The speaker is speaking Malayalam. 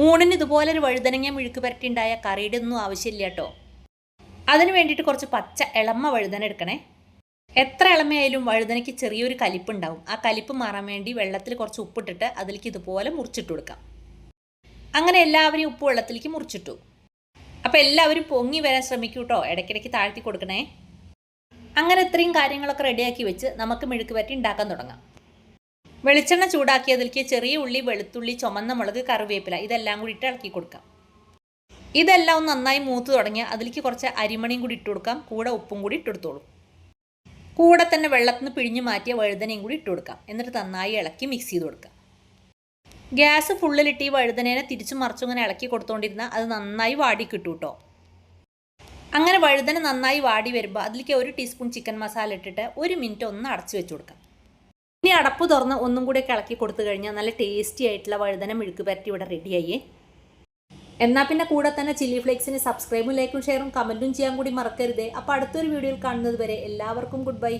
ഊണിന് ഇതുപോലൊരു വഴുതനങ്ങ മെഴുക്ക് പുരട്ടിയുണ്ടായ കറിയുടെ ഒന്നും ആവശ്യമില്ല കേട്ടോ. അതിന് വേണ്ടിയിട്ട് കുറച്ച് പച്ച ഇളമ വഴുതന എടുക്കണേ. എത്ര ഇളമയായാലും വഴുതനയ്ക്ക് ചെറിയൊരു കലിപ്പുണ്ടാവും. ആ കലിപ്പ് മാറാൻ വേണ്ടി വെള്ളത്തിൽ കുറച്ച് ഉപ്പിട്ടിട്ട് അതിലേക്ക് ഇതുപോലെ മുറിച്ചിട്ട് കൊടുക്കാം. അങ്ങനെ എല്ലാവരും ഉപ്പ് വെള്ളത്തിലേക്ക് മുറിച്ചിട്ടു. അപ്പോൾ എല്ലാവരും പൊങ്ങി വരാൻ ശ്രമിക്കൂ കേട്ടോ. ഇടയ്ക്കിടയ്ക്ക് താഴ്ത്തി കൊടുക്കണേ. അങ്ങനെ ഇത്രയും കാര്യങ്ങളൊക്കെ റെഡിയാക്കി വെച്ച് നമുക്ക് മെഴുക്ക് പുരട്ടി ഉണ്ടാക്കാൻ തുടങ്ങാം. വെളിച്ചെണ്ണ ചൂടാക്കി അതിലേക്ക് ചെറിയ ഉള്ളി, വെളുത്തുള്ളി, ചുമന്ന മുളക്, കറിവേപ്പില ഇതെല്ലാം കൂടി ഇട്ട് ഇളക്കി കൊടുക്കാം. ഇതെല്ലാം ഒന്ന് നന്നായി മൂത്ത് തുടങ്ങിയാൽ അതിലേക്ക് കുറച്ച് അരിമണിയും കൂടി ഇട്ട് കൊടുക്കാം. കൂടെ ഉപ്പും കൂടി ഇട്ടെടുത്തോളൂ. കൂടെ തന്നെ വെള്ളത്തിൽ നിന്ന് പിഴിഞ്ഞ് മാറ്റിയ വഴുതനയും കൂടി ഇട്ട് കൊടുക്കാം. എന്നിട്ട് നന്നായി ഇളക്കി മിക്സ് ചെയ്ത് കൊടുക്കാം. ഗ്യാസ് ഫുള്ളിലിട്ട് ഈ വഴുതനേനെ തിരിച്ചും മറിച്ചും ഇങ്ങനെ ഇളക്കി കൊടുത്തുകൊണ്ടിരുന്നാൽ അത് നന്നായി വാടി കിട്ടും കേട്ടോ. അങ്ങനെ വഴുതന നന്നായി വാടി വരുമ്പോൾ അതിലേക്ക് 1 ടീസ്പൂൺ ചിക്കൻ മസാല ഇട്ടിട്ട് 1 മിനിറ്റ് ഒന്ന് അടച്ചു വെച്ച് കൊടുക്കാം. ഇനി അടപ്പ് തുറന്ന് ഒന്നും കൂടി ഇളക്കി കൊടുത്തു കഴിഞ്ഞാൽ നല്ല ടേസ്റ്റി ആയിട്ടുള്ള വഴുതന മെഴുക്ക് പുരട്ടി ഇവിടെ റെഡിയായി. എന്നാൽ പിന്നെ കൂടെ തന്നെ ചില്ലി ഫ്ലേക്സിന് സബ്സ്ക്രൈബും ലൈക്കും ഷെയറും കമൻറ്റും ചെയ്യാൻ കൂടി മറക്കരുതേ. അപ്പോൾ അടുത്തൊരു വീഡിയോയിൽ കാണുന്നത് വരെ എല്ലാവർക്കും ഗുഡ് ബൈ.